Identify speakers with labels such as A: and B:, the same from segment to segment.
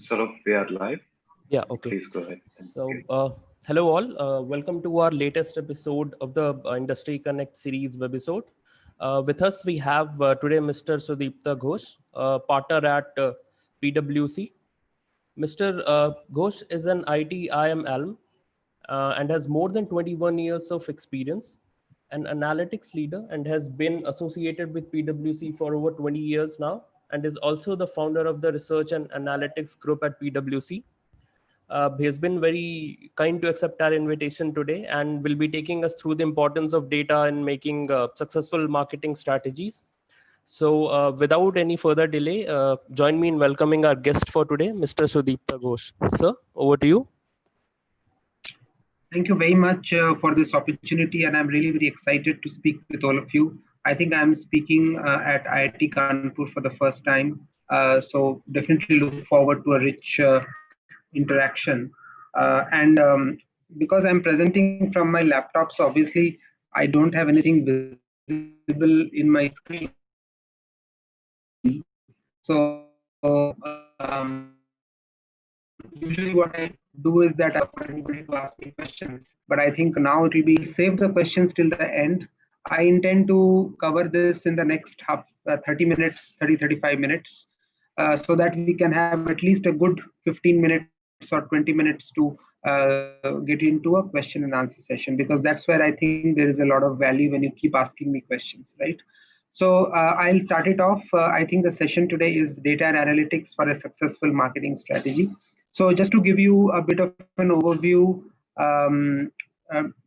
A: Saurabh, we are live.
B: Yeah, okay.
A: Please go ahead.
B: So, hello all. Welcome to our latest episode of the Industry Connect series webisode. With us, we have today Mr. Sudipta Ghosh, partner at PwC. Mr. Ghosh is an IT IM alum and has more than 21 years of experience, an analytics leader, and has been associated with PwC for over 20 years now, and is also the founder of the research and analytics group at PwC. He has been very kind to accept our invitation today and will be taking us through the importance of data in making successful marketing strategies. So without any further delay, join me in welcoming our guest for today, Mr. Sudipta Ghosh. Sir, over to you.
C: Thank you very much for this opportunity, and I'm really very excited to speak with all of you. I think I'm speaking at IIT Kanpur for the first time, so definitely look forward to a rich interaction. Because I'm presenting from my laptop, so obviously I don't have anything visible in my screen. So usually what I do is that I want anybody to ask me questions, but I think now it will be save the questions till the end. I intend to cover this in the next 30 minutes, 35 minutes, so that we can have at least a good 15 minutes or 20 minutes to get into a question and answer session, because that's where I think there is a lot of value when you keep asking me questions, right? So I'll start it off. I think the session today is data and analytics for a successful marketing strategy. So just to give you a bit of an overview,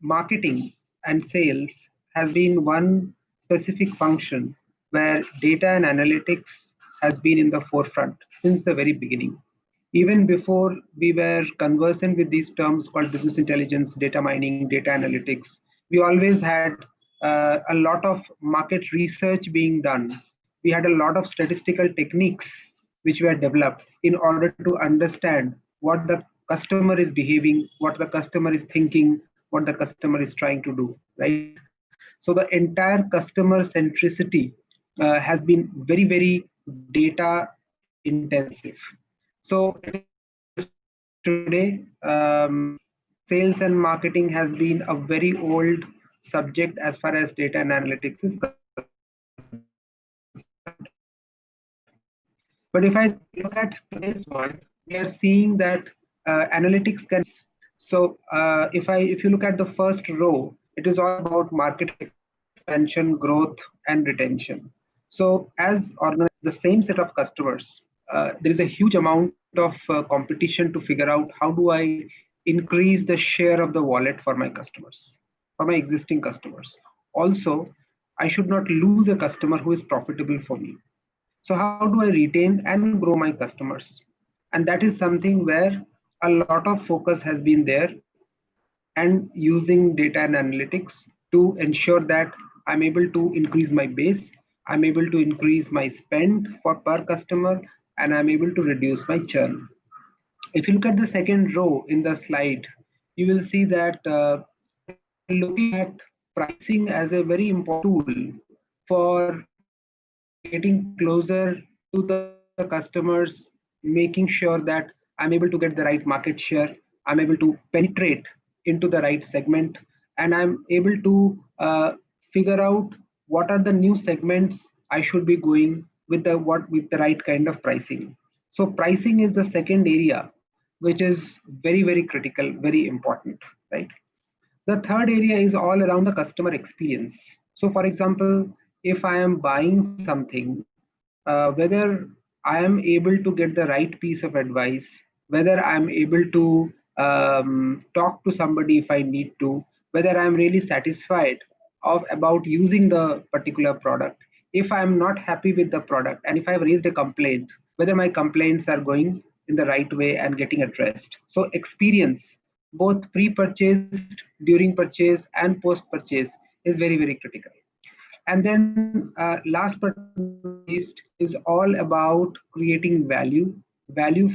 C: marketing and sales has been one specific function where data and analytics has been in the forefront since the very beginning. Even before we were conversant with these terms called business intelligence, data mining, data analytics, we always had a lot of market research being done. We had a lot of statistical techniques which were developed in order to understand what the customer is behaving, what the customer is thinking, what the customer is trying to do, right? So the entire customer centricity has been very, very data intensive. So today, sales and marketing has been a very old subject as far as data and analytics is concerned. But if I look at today's world, we are seeing that analytics can. So if you look at the first row, it is all about market expansion, growth, and retention. So as the same set of customers, there is a huge amount of competition to figure out how do I increase the share of the wallet for my customers, for my existing customers. Also, I should not lose a customer who is profitable for me. So how do I retain and grow my customers? And that is something where a lot of focus has been there, and using data and analytics to ensure that I'm able to increase my base, I'm able to increase my spend for per customer, and I'm able to reduce my churn. If you look at the second row in the slide, you will see that looking at pricing as a very important tool for getting closer to the customers, making sure that I'm able to get the right market share, I'm able to penetrate into the right segment, and I'm able to figure out what are the new segments I should be going with the right kind of pricing. So pricing is the second area, which is very, very critical, very important, right? The third area is all around the customer experience. So for example, if I am buying something, whether I am able to get the right piece of advice, whether I'm able to talk to somebody if I need to, whether I'm really satisfied about using the particular product, if I'm not happy with the product, and if I've raised a complaint, whether my complaints are going in the right way and getting addressed. So experience, both pre-purchased, during purchase, and post-purchase is very, very critical. And then last but not least is all about creating value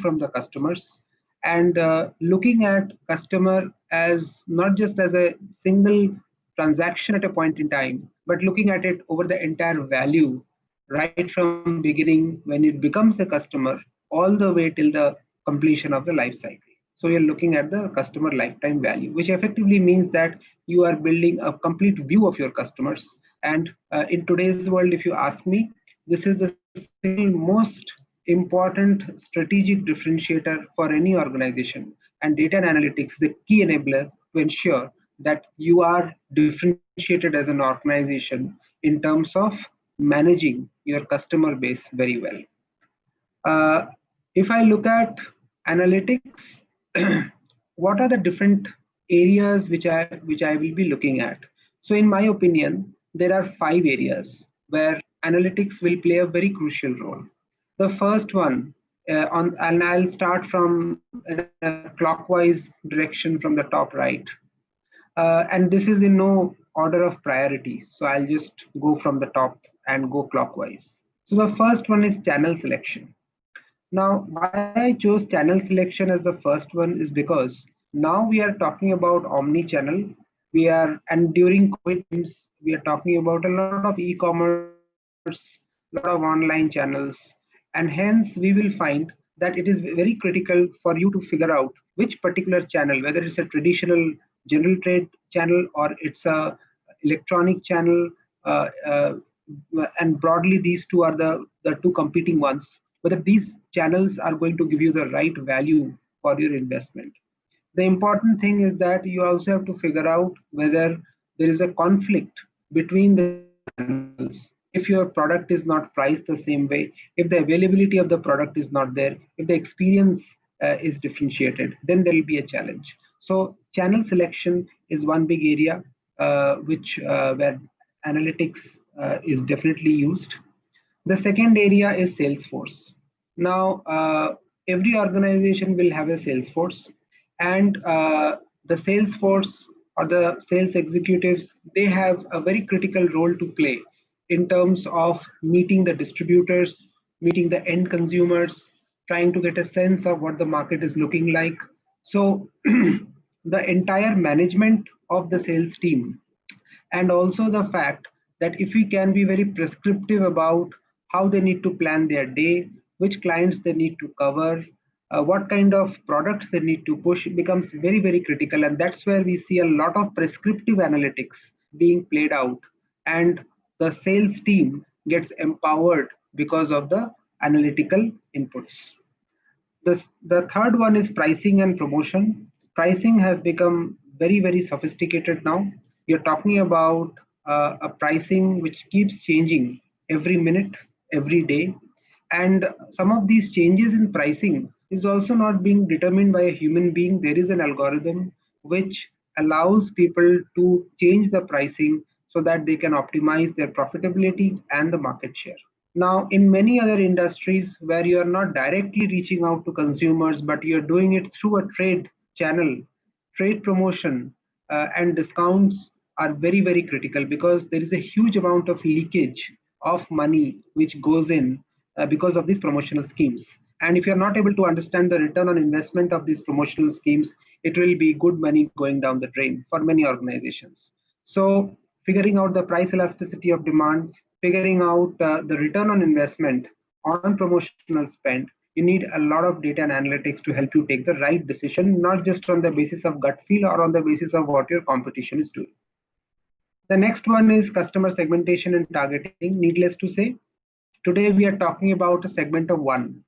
C: from the customers, and looking at customer as not just as a single transaction at a point in time, but looking at it over the entire value, right from beginning when it becomes a customer, all the way till the completion of the life cycle. So you're looking at the customer lifetime value, which effectively means that you are building a complete view of your customers. And in today's world, if you ask me, this is the single most important strategic differentiator for any organization. And data and analytics is a key enabler to ensure that you are differentiated as an organization in terms of managing your customer base very well. Uh, if I look at analytics, what are the different areas which I will be looking at? So, in my opinion, there are 5 areas where analytics will play a very crucial role. The first one, and I'll start from in a clockwise direction from the top right. And this is in no order of priority. So I'll just go from the top and go clockwise. So the first one is channel selection. Now, why I chose channel selection as the first one is because now we are talking about omni-channel. And during COVID times, we are talking about a lot of e-commerce, a lot of online channels, and hence we will find that it is very critical for you to figure out which particular channel, whether it's a traditional general trade channel or it's a electronic channel, and broadly these two are the two competing ones, whether these channels are going to give you the right value for your investment. The important thing is that you also have to figure out whether there is a conflict between the channels. If your product is not priced the same way, if the availability of the product is not there, if the experience is differentiated, then there will be a challenge. So channel selection is one big area which where analytics is definitely used. The second area is Salesforce. Now, every organization will have a Salesforce, and the Salesforce or the sales executives, they have a very critical role to play in terms of meeting the distributors, meeting the end consumers, trying to get a sense of what the market is looking like. So, the entire management of the sales team, and also the fact that if we can be very prescriptive about how they need to plan their day, which clients they need to cover, what kind of products they need to push, it becomes very, very critical. And that's where we see a lot of prescriptive analytics being played out. And the sales team gets empowered because of the analytical inputs. The third one is pricing and promotion. Pricing has become very, very sophisticated now. You're talking about a pricing which keeps changing every minute, every day. And some of these changes in pricing is also not being determined by a human being. There is an algorithm which allows people to change the pricing so that they can optimize their profitability and the market share. Now, in many other industries where you are not directly reaching out to consumers, but you're doing it through a trade channel, trade promotion and discounts are very, very critical because there is a huge amount of leakage of money which goes in because of these promotional schemes. And if you're not able to understand the return on investment of these promotional schemes, it will be good money going down the drain for many organizations. So, figuring out the price elasticity of demand, figuring out the return on investment on promotional spend, you need a lot of data and analytics to help you take the right decision, not just on the basis of gut feel or on the basis of what your competition is doing. The next one is customer segmentation and targeting. Needless to say, today we are talking about a segment of one.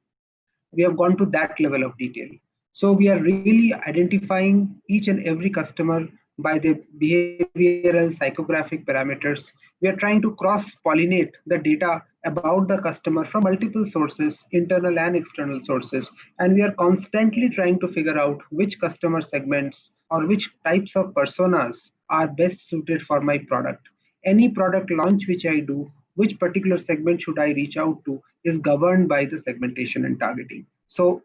C: We have gone to that level of detail. So we are really identifying each and every customer by their behavioral psychographic parameters. We are trying to cross-pollinate the data about the customer from multiple sources, internal and external sources. And we are constantly trying to figure out which customer segments or which types of personas are best suited for my product. Any product launch which I do, which particular segment should I reach out to, is governed by the segmentation and targeting. So,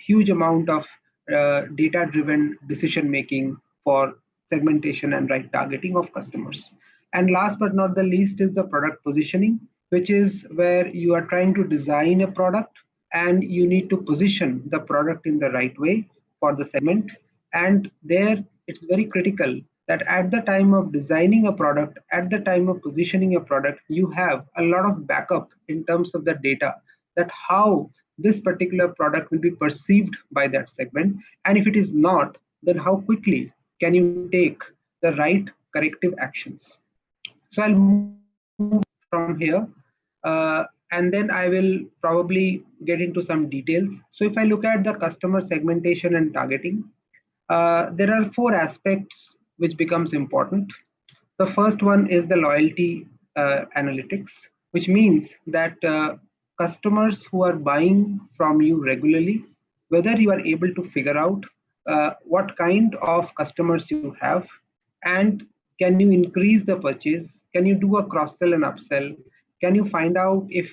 C: huge amount of data-driven decision making for segmentation and right targeting of customers. And last but not the least is the product positioning, which is where you are trying to design a product and you need to position the product in the right way for the segment. And there it's very critical that at the time of designing a product, at the time of positioning a product, you have a lot of backup in terms of the data, that how this particular product will be perceived by that segment, and if it is not, then how quickly can you take the right corrective actions. So I'll move from here, and then I will probably get into some details. So if I look at the customer segmentation and targeting, there are four aspects which becomes important. The first one is the loyalty analytics, which means that customers who are buying from you regularly, whether you are able to figure out what kind of customers you have, and can you increase the purchase? Can you do a cross sell and upsell? Can you find out if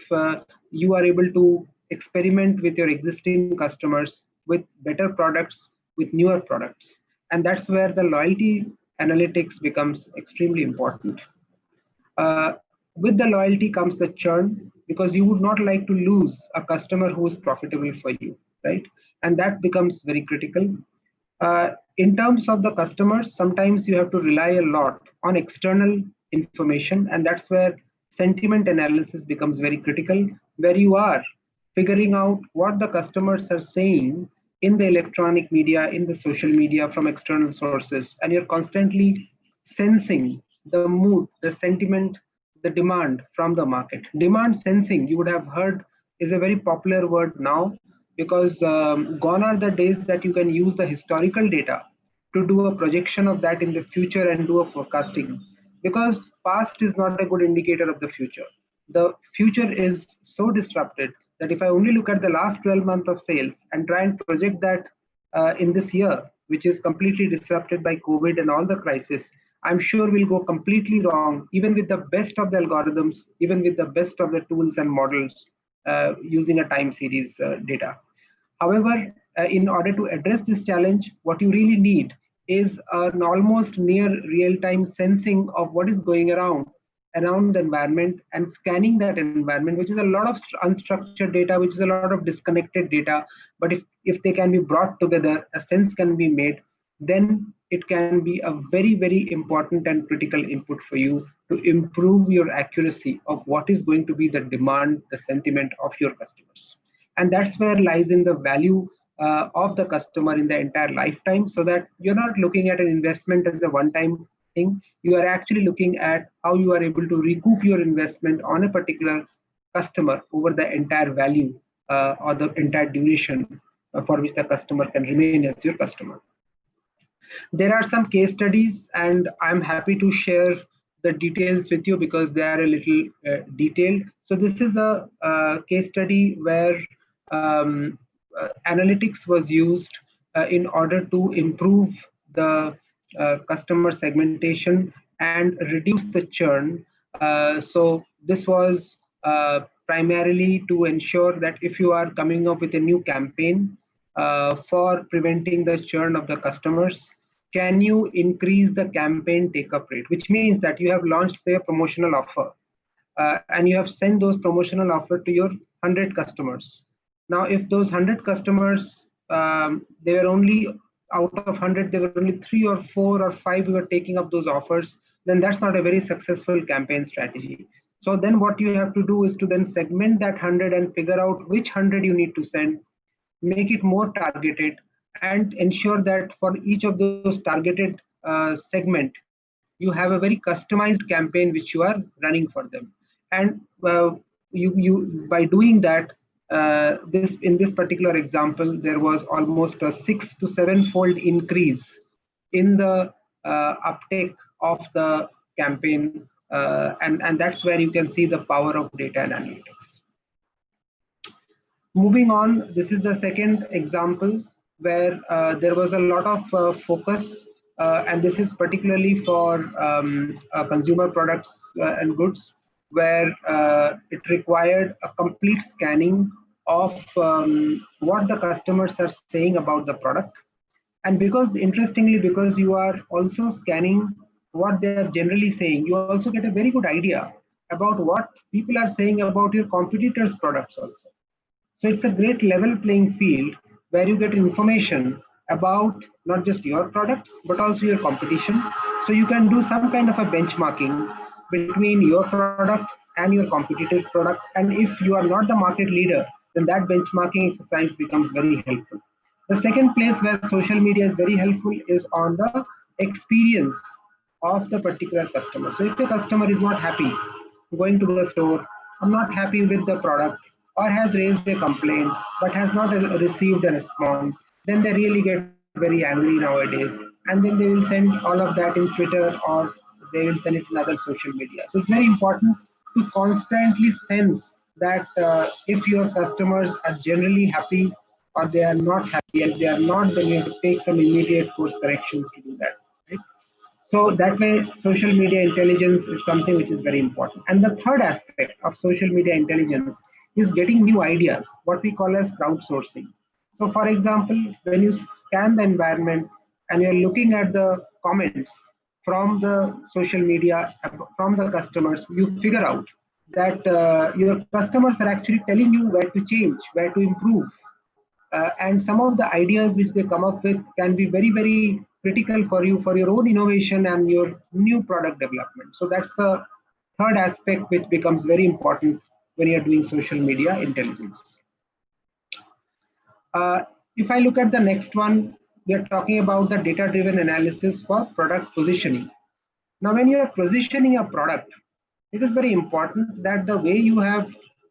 C: you are able to experiment with your existing customers with better products, with newer products? And that's where the loyalty analytics becomes extremely important. With the loyalty comes the churn, because you would not like to lose a customer who is profitable for you, right? And that becomes very critical. In terms of the customers, sometimes you have to rely a lot on external information, and that's where sentiment analysis becomes very critical, where you are figuring out what the customers are saying in the electronic media, in the social media from external sources, and you're constantly sensing the mood, the sentiment, the demand from the market. Demand sensing, you would have heard, is a very popular word now, because gone are the days that you can use the historical data to do a projection of that in the future and do a forecasting, because past is not a good indicator of the future. The future is so disrupted that if I only look at the last 12 months of sales and try and project that in this year, which is completely disrupted by COVID and all the crisis, I'm sure we'll go completely wrong, even with the best of the algorithms, even with the best of the tools and models using a time series data. However, in order to address this challenge, what you really need is an almost near real-time sensing of what is going around the environment and scanning that environment, which is a lot of unstructured data, which is a lot of disconnected data. But if they can be brought together, a sense can be made, then it can be a very, very important and critical input for you to improve your accuracy of what is going to be the demand, the sentiment of your customers. And that's where lies in the value of the customer in the entire lifetime, so that you're not looking at an investment as a one-time thing. You are actually looking at how you are able to recoup your investment on a particular customer over the entire value or the entire duration for which the customer can remain as your customer. There are some case studies, and I'm happy to share the details with you because they are a little detailed. So this is a case study where analytics was used in order to improve the customer segmentation and reduce the churn. So this was primarily to ensure that if you are coming up with a new campaign for preventing the churn of the customers, can you increase the campaign take-up rate, which means that you have launched, say, a promotional offer, and you have sent those promotional offer to your 100 customers. Now, if those 100 customers, they were only out of 100, there were only 3 or 4 or 5 who were taking up those offers, then that's not a very successful campaign strategy. So then what you have to do is to then segment that 100 and figure out which 100 you need to send, make it more targeted, and ensure that for each of those targeted segment, you have a very customized campaign which you are running for them. And you by doing that, in this particular example, there was almost a 6 to 7-fold increase in the uptake of the campaign, and that's where you can see the power of data and analytics. Moving on, this is the second example where there was a lot of focus, and this is particularly for consumer products and goods, where it required a complete scanning of what the customers are saying about the product. And interestingly, because you are also scanning what they are generally saying, you also get a very good idea about what people are saying about your competitors' products also. So it's a great level playing field where you get information about not just your products, but also your competition. So you can do some kind of a benchmarking between your product and your competitor's product. And if you are not the market leader, then that benchmarking exercise becomes very helpful. The second place where social media is very helpful is on the experience of the particular customer. So if the customer is not happy going to the store, or not happy with the product, or has raised a complaint but has not received a response, then they really get very angry nowadays, and then they will send all of that in Twitter, or they will send it in other social media. So it's very important to constantly sense that if your customers are generally happy or they are not happy, and if they are not, then you have to take some immediate course corrections to do that. Right? So that way, social media intelligence is something which is very important. And the third aspect of social media intelligence is getting new ideas, what we call as crowdsourcing. So for example, when you scan the environment and you're looking at the comments from the social media, from the customers, you figure out that your customers are actually telling you where to change, where to improve, and some of the ideas which they come up with can be very, very critical for you for your own innovation and your new product development. So that's the third aspect which becomes very important when you're doing social media intelligence. If I look at the next one, we are talking about the data-driven analysis for product positioning. Now, when you are positioning a product, it is very important that the way you have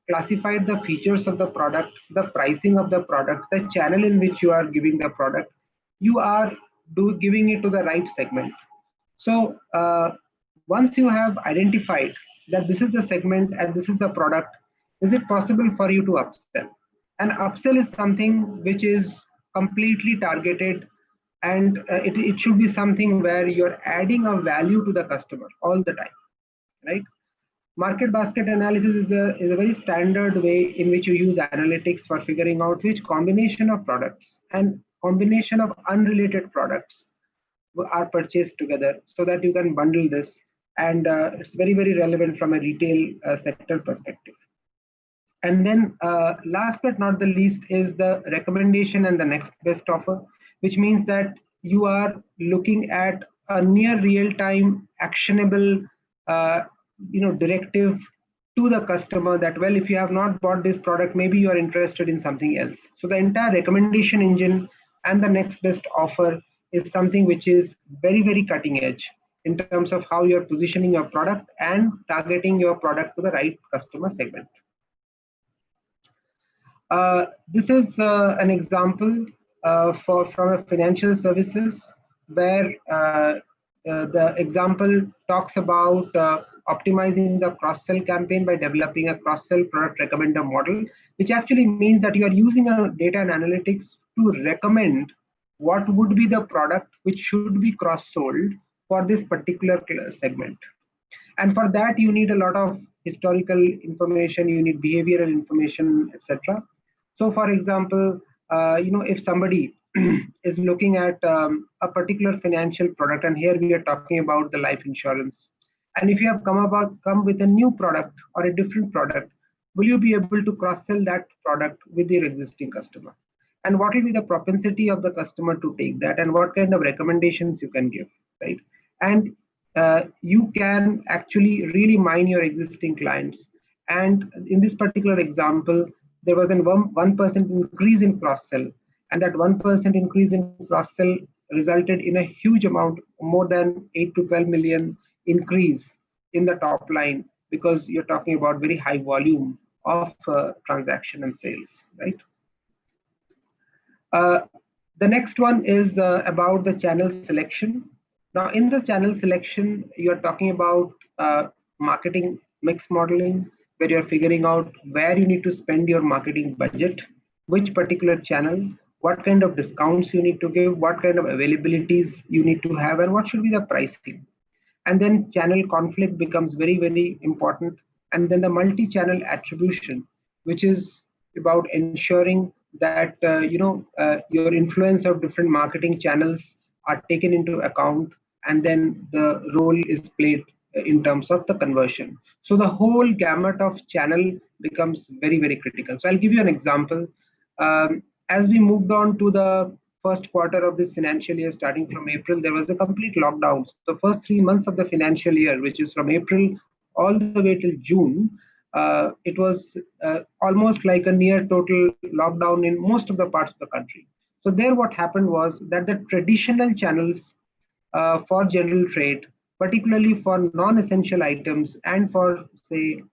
C: classified the features of the product, the pricing of the product, the channel in which you are giving the product, you are giving it to the right segment. So once you have identified that this is the segment and this is the product, is it possible for you to upsell? And upsell is something which is completely targeted, and it should be something where you're adding a value to the customer all the time, right? Market basket analysis is a very standard way in which you use analytics for figuring out which combination of products and combination of unrelated products are purchased together, so that you can bundle this. And it's very, very relevant from a retail sector perspective. And then last but not the least is the recommendation and the next best offer, which means that you are looking at a near real-time actionable directive to the customer that, well, if you have not bought this product, maybe you are interested in something else. So the entire recommendation engine and the next best offer is something which is very, very cutting edge in terms of how you're positioning your product and targeting your product to the right customer segment. This is an example from a financial services where the example talks about optimizing the cross-sell campaign by developing a cross-sell product recommender model, which actually means that you are using a data and analytics to recommend what would be the product which should be cross-sold for this particular segment. And for that, you need a lot of historical information, you need behavioral information, etc. So for example, if somebody is looking at a particular financial product, and here we are talking about the life insurance, and if you have come with a new product or a different product, will you be able to cross-sell that product with your existing customer? And what will be the propensity of the customer to take that, and what kind of recommendations you can give, right? And you can actually really mine your existing clients. And in this particular example, there was a 1% increase in cross-sell, and that 1% increase in cross-sell resulted in a huge amount, more than 8 to 12 million increase in the top line, because you're talking about very high volume of transaction and sales, right? The next one is about the channel selection. Now, in the channel selection, you're talking about marketing mix modeling, where you're figuring out where you need to spend your marketing budget, which particular channel, what kind of discounts you need to give, what kind of availabilities you need to have, and what should be the pricing. And then channel conflict becomes very, very important. And then the multi-channel attribution, which is about ensuring that your influence of different marketing channels are taken into account, and then the role is played in terms of the conversion. So the whole gamut of channel becomes very, very critical. So I'll give you an example. As we moved on to the first quarter of this financial year, starting from April, there was a complete lockdown. So the first 3 months of the financial year, which is from April all the way till June, it was almost like a near total lockdown in most of the parts of the country. So there what happened was that the traditional channels for general trade, particularly for non-essential items and for, say,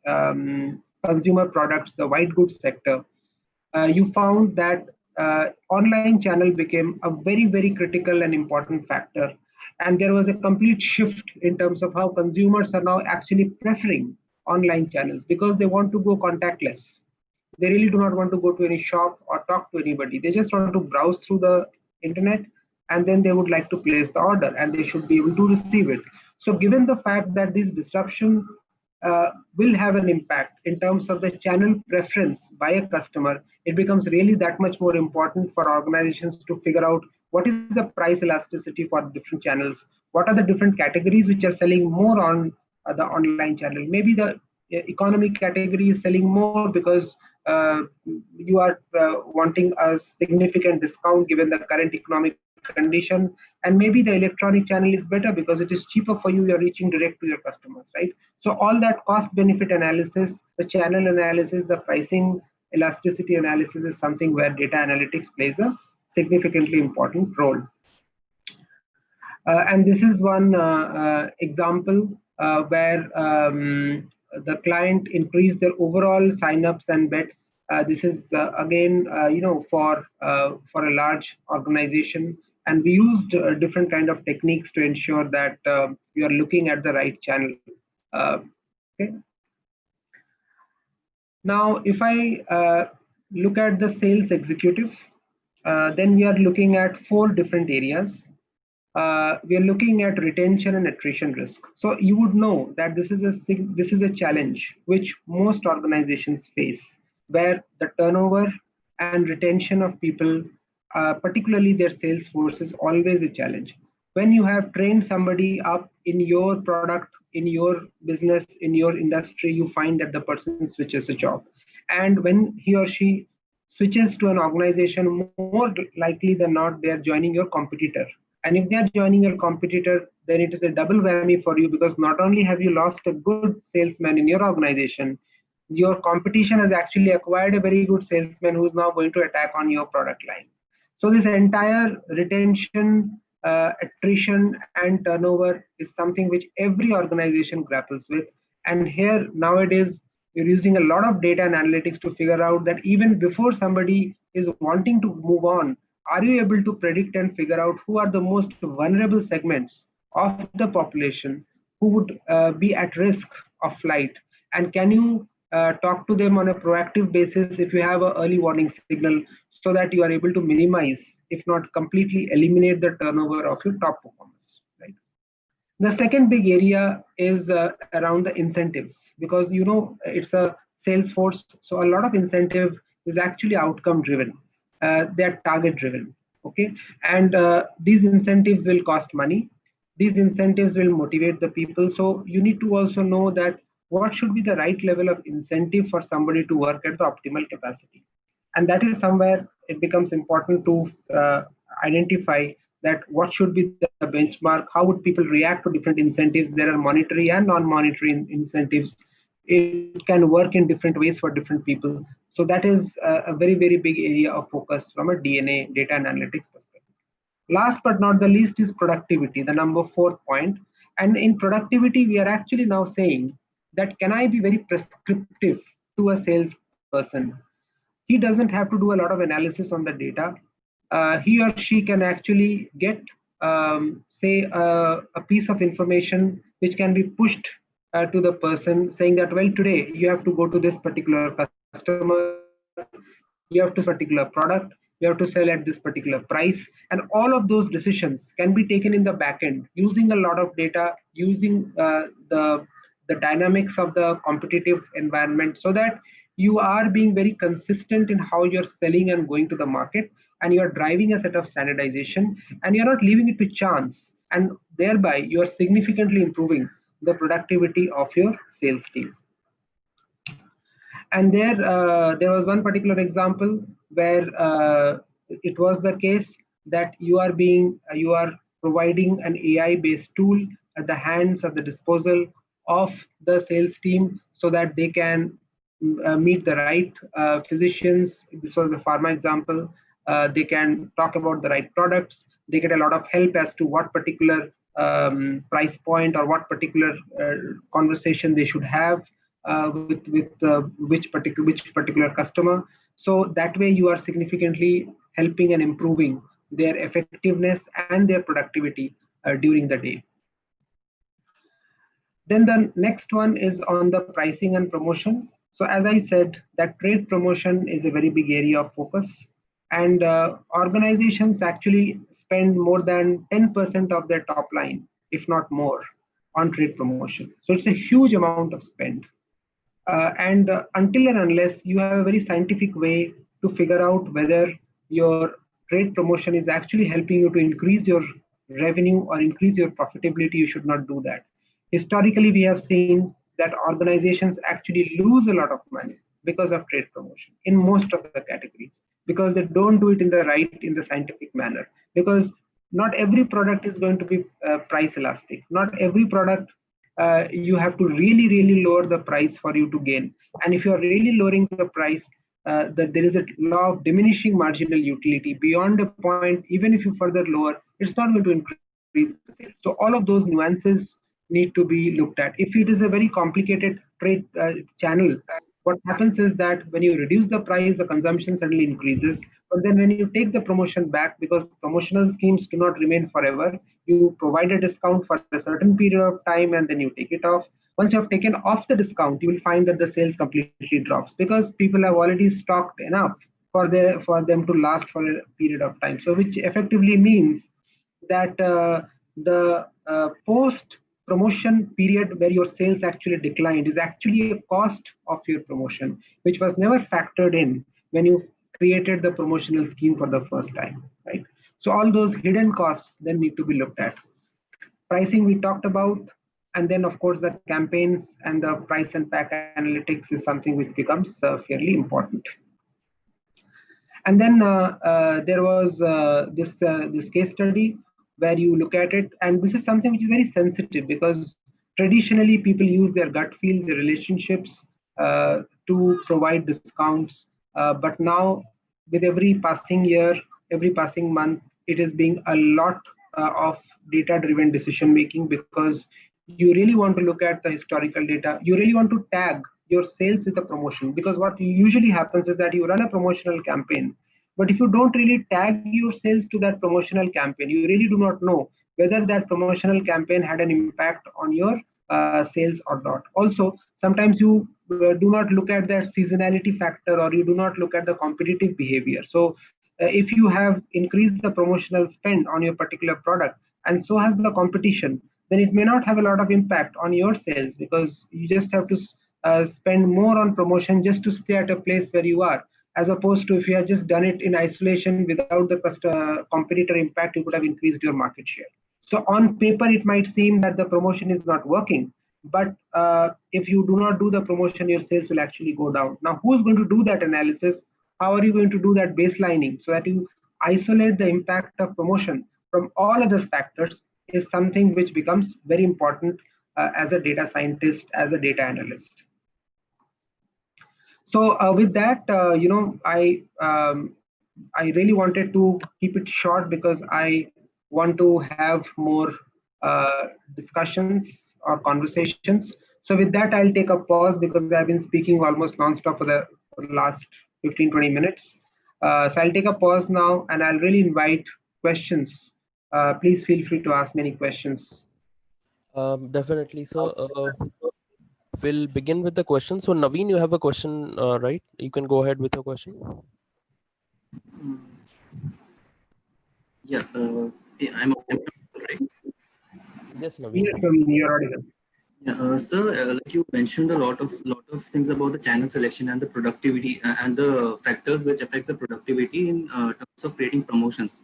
C: consumer products, the white goods sector, you found that online channel became a very, very critical and important factor. And there was a complete shift in terms of how consumers are now actually preferring online channels because they want to go contactless. They really do not want to go to any shop or talk to anybody. They just want to browse through the internet, and then they would like to place the order and they should be able to receive it. So given the fact that this disruption will have an impact in terms of the channel preference by a customer, it becomes really that much more important for organizations to figure out what is the price elasticity for different channels, what are the different categories which are selling more on the online channel. Maybe the economy category is selling more because you are wanting a significant discount given the current economic condition, and maybe the electronic channel is better because it is cheaper for you, you're reaching direct to your customers, right? So all that cost benefit analysis, the channel analysis, the pricing elasticity analysis is something where data analytics plays a significantly important role. And this is one example where the client increased their overall signups and bets. This is again, for a large organization, and we used different kind of techniques to ensure that we are looking at the right channel. Okay. Now, if I look at the sales executive, then we are looking at 4 different areas. We are looking at retention and attrition risk. So you would know that this is a challenge which most organizations face, where the turnover and retention of people, particularly their sales force, is always a challenge. When you have trained somebody up in your product, in your business, in your industry, you find that the person switches a job. And when he or she switches to an organization, more likely than not, they are joining your competitor. And if they are joining your competitor, then it is a double whammy for you, because not only have you lost a good salesman in your organization, your competition has actually acquired a very good salesman who is now going to attack on your product line. So this entire retention, attrition, and turnover is something which every organization grapples with. And here nowadays, you're using a lot of data and analytics to figure out that even before somebody is wanting to move on, are you able to predict and figure out who are the most vulnerable segments of the population who would be at risk of flight? And can you talk to them on a proactive basis if you have an early warning signal, so that you are able to minimize, if not completely eliminate, the turnover of your top performers, right? The second big area is around the incentives, because it's a sales force, so a lot of incentive is actually outcome driven. They're target driven, okay? And these incentives will cost money. These incentives will motivate the people. So you need to also know that what should be the right level of incentive for somebody to work at the optimal capacity. And that is somewhere it becomes important to identify that what should be the benchmark, how would people react to different incentives. There are monetary and non-monetary incentives. It can work in different ways for different people. So that is a very, very big area of focus from a DNA, data and analytics perspective. Last but not the least is productivity, the number 4th point. And in productivity, we are actually now saying that, can I be very prescriptive to a salesperson? He doesn't have to do a lot of analysis on the data. He or she can actually get, say, a piece of information which can be pushed to the person, saying that, well, today you have to go to this particular customer, you have to sell this particular product, you have to sell at this particular price. And all of those decisions can be taken in the back end using a lot of data, using the dynamics of the competitive environment, so that you are being very consistent in how you're selling and going to the market, and you're driving a set of standardization, and you're not leaving it to chance, and thereby you are significantly improving the productivity of your sales team. And there was one particular example where it was the case that you are providing an AI-based tool at the hands of the disposal of the sales team, so that they can meet the right physicians. This was a pharma example. They can talk about the right products. They get a lot of help as to what particular price point or what particular conversation they should have with which particular customer. So that way you are significantly helping and improving their effectiveness and their productivity during the day. Then the next one is on the pricing and promotion. So as I said, that trade promotion is a very big area of focus, and organizations actually spend more than 10% of their top line, if not more, on trade promotion. So it's a huge amount of spend. And until and unless you have a very scientific way to figure out whether your trade promotion is actually helping you to increase your revenue or increase your profitability, you should not do that. Historically, we have seen that organizations actually lose a lot of money because of trade promotion in most of the categories, because they don't do it in the scientific manner, because not every product is going to be price elastic. Not every product you have to really lower the price for you to gain. And if you are really lowering the price, that there is a law of diminishing marginal utility. Beyond a point, even if you further lower, it's not going to increase the sales. So all of those nuances need to be looked at. If it is a very complicated trade channel, what happens is that when you reduce the price, the consumption suddenly increases. But then when you take the promotion back, because promotional schemes do not remain forever, you provide a discount for a certain period of time and then you take it off. Once you have taken off the discount, you will find that the sales completely drops because people have already stocked enough for them to last for a period of time. So which effectively means that the post promotion period where your sales actually declined is actually a cost of your promotion, which was never factored in when you created the promotional scheme for the first time, right? So all those hidden costs then need to be looked at. Pricing we talked about, and then of course the campaigns and the price and pack analytics is something which becomes fairly important. And then there was this case study where you look at it, and this is something which is very sensitive because traditionally people use their gut feel, their relationships to provide discounts. But now, with every passing year, every passing month, it is being a lot of data-driven decision making because you really want to look at the historical data. You really want to tag your sales with a promotion, because what usually happens is that you run a promotional campaign, but if you don't really tag your sales to that promotional campaign, you really do not know whether that promotional campaign had an impact on your sales or not. Also, sometimes you do not look at that seasonality factor, or you do not look at the competitive behavior. So if you have increased the promotional spend on your particular product and so has the competition, then it may not have a lot of impact on your sales because you just have to spend more on promotion just to stay at a place where you are, as opposed to if you had just done it in isolation without the competitor impact, you could have increased your market share. So on paper, it might seem that the promotion is not working, but if you do not do the promotion, your sales will actually go down. Now, who's going to do that analysis? How are you going to do that baselining so that you isolate the impact of promotion from all other factors is something which becomes very important as a data scientist, as a data analyst. So with that, I really wanted to keep it short because I want to have more discussions or conversations. So with that, I'll take a pause because I've been speaking almost nonstop for the last 15-20 minutes. So I'll take a pause now, and I'll really invite questions. Please feel free to ask many questions.
B: Definitely. So we'll begin with the question. So Naveen, you have a question, right? You can go ahead with your question.
A: Yeah, I'm right.
B: Yes, Naveen.
C: Yes, Naveen, you're audible.
A: Yeah, sir, like you mentioned a lot of things about the channel selection and the productivity and the factors which affect the productivity in terms of creating promotions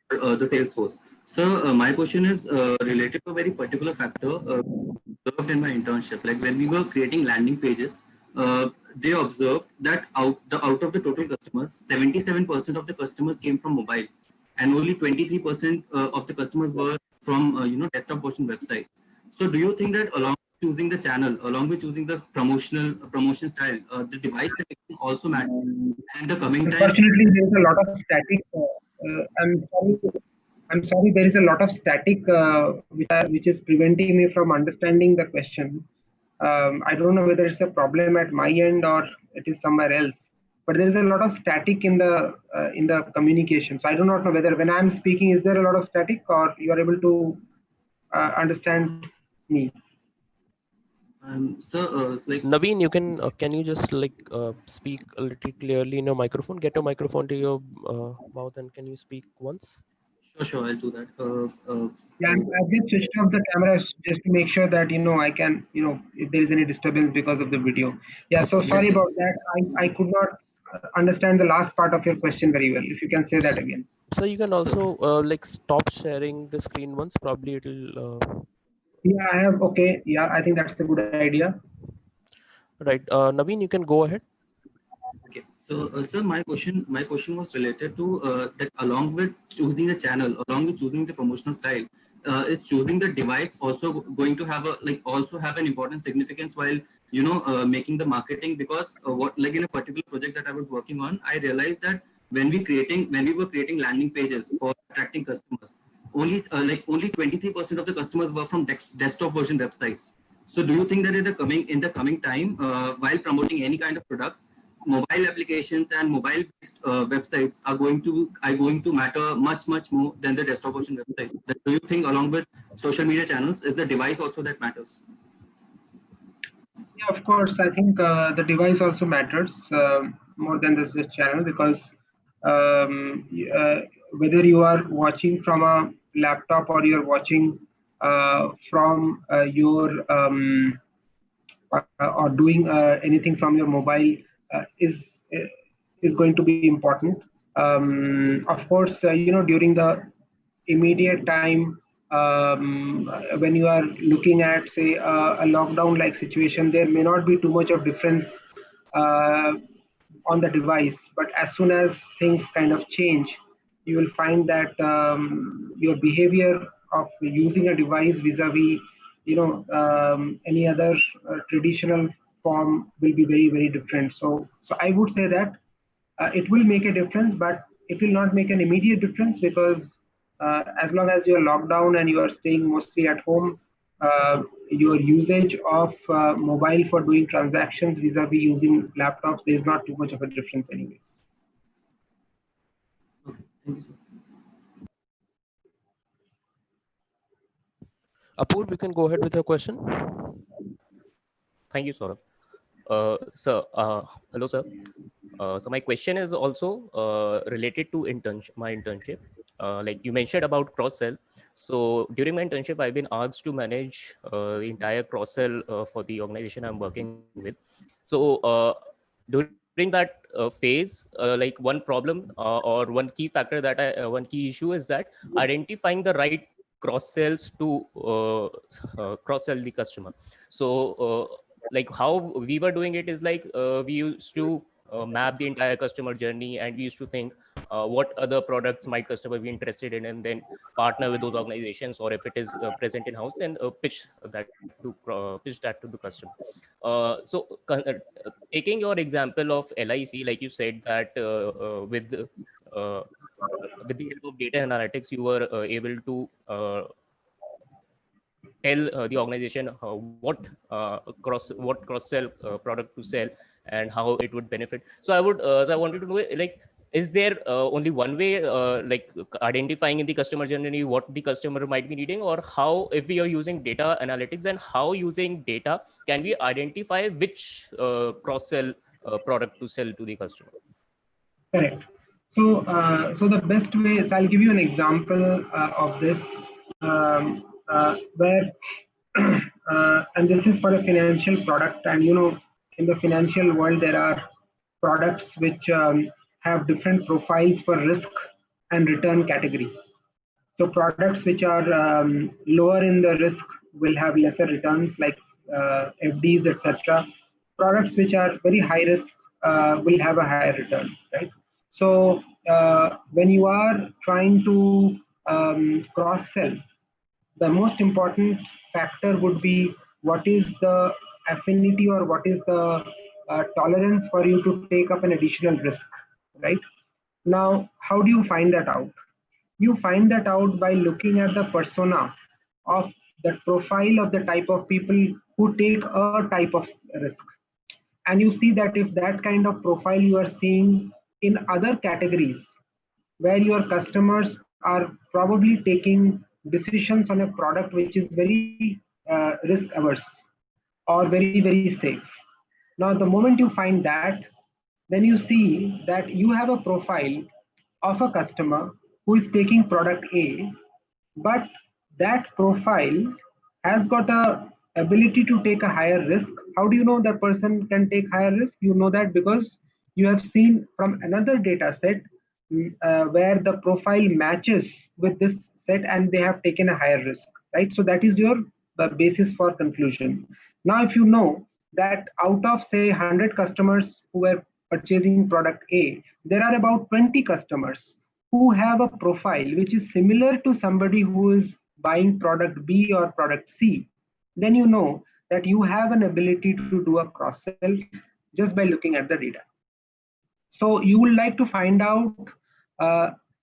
A: for the Salesforce. So my question is related to a very particular factor observed in my internship. Like when we were creating landing pages, they observed that out of the total customers, 77% of the customers came from mobile, and only 23% of the customers were from desktop version websites. So do you think that along choosing the channel, along with choosing the promotion style, the device selection also matters. And the coming time,
C: Unfortunately, there is a lot of static. I'm sorry. I'm sorry. There is a lot of static which is preventing me from understanding the question. I don't know whether it's a problem at my end or it is somewhere else. But there is a lot of static in the communication. So I do not know whether when I'm speaking, is there a lot of static or you are able to understand me?
A: sir, like
B: Naveen, can you just speak a little clearly in your microphone? Get your microphone to your mouth and can you speak once?
A: sure, I'll do that.
C: Yeah, I've just switched off the camera just to make sure that I can if there is any disturbance because of the video. Yeah, so
A: Yes,
C: sorry about that. I could not understand the last part of your question very well. If you can say that again.
B: So you can
A: so
B: also stop sharing the screen once. Probably it'll
C: Yeah, I have. Okay. Yeah, I think that's a good idea.
B: right. Naveen, you can go ahead.
A: okay. So, sir, my question was related to that along with choosing the channel, along with choosing the promotional style, is choosing the device also going to have also have an important significance while making the marketing? Because what like in a particular project that I was working on, I realized that when we were creating landing pages for attracting customers, only 23% of the customers were from desktop version websites. So do you think that in the coming time, while promoting any kind of product, mobile applications and mobile websites are going to matter much more than the desktop version websites? Do you think along with social media channels, is the device also that matters?
C: Yeah, of course. I think the device also matters more than this channel because whether you are watching from a laptop or you're watching from your or doing anything from your mobile is going to be important. Of course, during the immediate time when you are looking at, say, a lockdown-like situation, there may not be too much of difference uh, on the device. But as soon as things kind of change, you will find that your behavior of using a device vis-a-vis, any other traditional form will be very, very different. So I would say that it will make a difference, but it will not make an immediate difference because as long as you are locked down and you are staying mostly at home, your usage of mobile for doing transactions vis-a-vis using laptops, there is not too much of a difference anyways.
A: Okay, thank you, sir.
B: Apoorv, you can go ahead with your question.
D: Thank you, Saurabh. Hello, sir. So my question is also related to my internship. Like you mentioned about cross-sell. So during my internship, I've been asked to manage the entire cross-sell for the organization I'm working with. So during that phase, like one problem or one key factor one key issue is that identifying the right cross-sells to cross-sell the customer. So like how we were doing it is like we used to map the entire customer journey, and we used to think what other products might customer be interested in, and then partner with those organizations, or if it is present in house, then pitch that to the customer. Taking your example of LIC, like you said that uh, with the help of data analytics, you were able to tell the organization what cross sell product to sell and how it would benefit. So I wanted to know, like, is there only one way like identifying in the customer journey what the customer might be needing, or how, if we are using data analytics, and how using data can we identify which cross sell product to sell to the customer?
C: Correct. So the best way is, I'll give you an example of this, where, and this is for a financial product. And in the financial world, there are products which have different profiles for risk and return category. So products which are lower in the risk will have lesser returns, like FDs, etc. Products which are very high risk will have a higher return, right? So when you are trying to cross sell, the most important factor would be what is the affinity or what is the tolerance for you to take up an additional risk, right? Now, how do you find that out? You find that out by looking at the persona of the profile of the type of people who take a type of risk. And you see that if that kind of profile you are seeing in other categories, where your customers are probably taking decisions on a product which is very risk averse or very, very safe. Now, the moment you find that, then you see that you have a profile of a customer who is taking product A, but that profile has got a ability to take a higher risk. How do you know that person can take higher risk? You know that because you have seen from another data set where the profile matches with this set and they have taken a higher risk, right? So that is your basis for conclusion. Now, if you know that out of say 100 customers who were purchasing product A, there are about 20 customers who have a profile which is similar to somebody who is buying product B or product C, then you know that you have an ability to do a cross sell just by looking at the data. So you would like to find out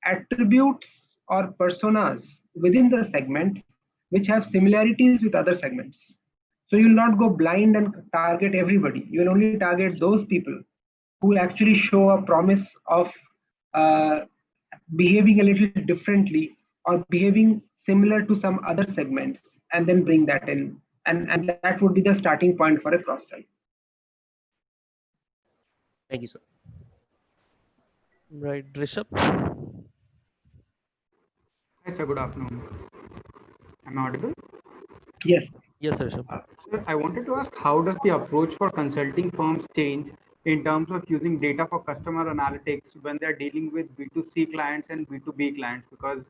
C: attributes or personas within the segment which have similarities with other segments. So you will not go blind and target everybody. You will only target those people who actually show a promise of behaving a little differently or behaving similar to some other segments, and then bring that in. And that would be the starting point for a cross-sell.
D: Thank you, sir.
B: Right, Rishabh.
E: Hi, sir. Good afternoon. Am I audible?
C: Yes.
B: Yes, Rishabh.
E: Sir, I wanted to ask, how does the approach for consulting firms change in terms of using data for customer analytics when they're dealing with B2C clients and B2B clients? Because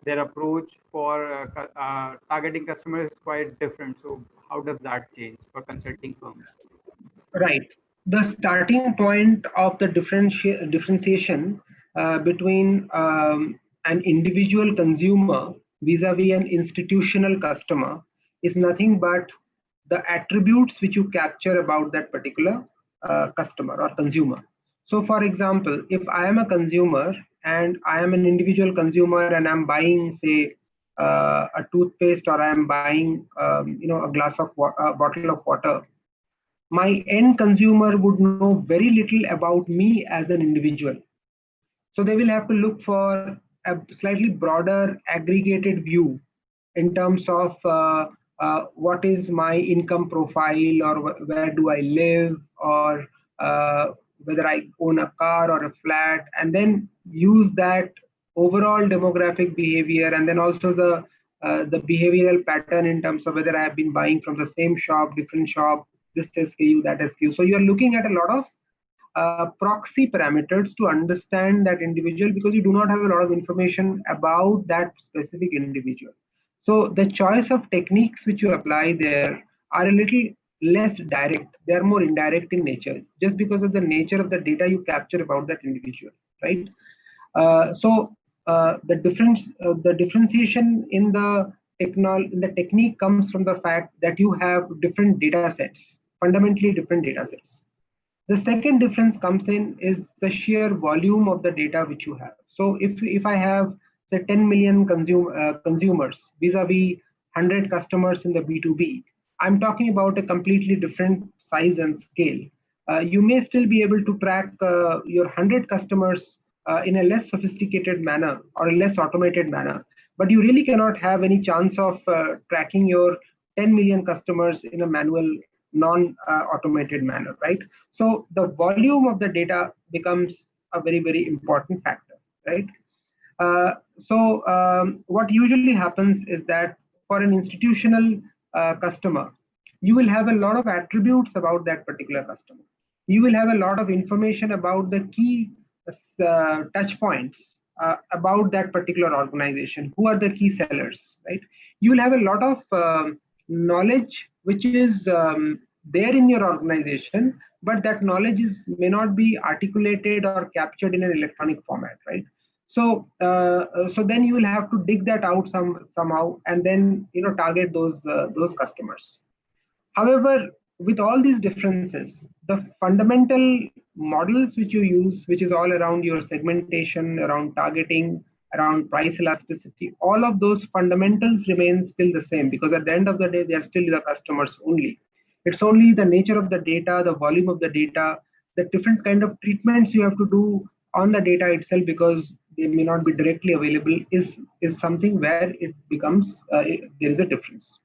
E: their approach for targeting customers is quite different. So how does that change for consulting firms?
C: Right. The starting point of the differentiation between an individual consumer vis-a-vis an institutional customer is nothing but the attributes which you capture about that particular customer or consumer. So, for example, if I am a consumer and I am an individual consumer and I'm buying, say, a toothpaste, or I'm buying, a bottle of water, my end consumer would know very little about me as an individual. So they will have to look for a slightly broader aggregated view in terms of what is my income profile, or where do I live, or whether I own a car or a flat, and then use that overall demographic behavior, and then also the behavioral pattern in terms of whether I have been buying from the same shop, different shop, this SKU, that SKU. So you're looking at a lot of proxy parameters to understand that individual, because you do not have a lot of information about that specific individual. So the choice of techniques which you apply there are a little less direct. They are more indirect in nature, just because of the nature of the data you capture about that individual, right? The differentiation in the technique comes from the fact that you have different data sets, fundamentally different data sets. The second difference comes in is the sheer volume of the data which you have. So if I have, say, 10 million consumers vis-a-vis 100 customers in the B2B, I'm talking about a completely different size and scale. You may still be able to track your 100 customers in a less sophisticated manner or a less automated manner, but you really cannot have any chance of tracking your 10 million customers in a manual, non-automated manner, right? So the volume of the data becomes a very, very important factor, right? What usually happens is that for an institutional customer, you will have a lot of attributes about that particular customer. You will have a lot of information about the key touch points about that particular organization. Who are the key sellers, right? You will have a lot of knowledge which is there in your organization, but that knowledge may not be articulated or captured in an electronic format, right? So then you will have to dig that out somehow, and then target those customers. However, with all these differences, the fundamental models which you use, which is all around your segmentation, around targeting, around price elasticity, all of those fundamentals remain still the same, because at the end of the day, they are still the customers only. It's only the nature of the data, the volume of the data, the different kind of treatments you have to do on the data itself, because they may not be directly available, is something where it becomes there is a difference,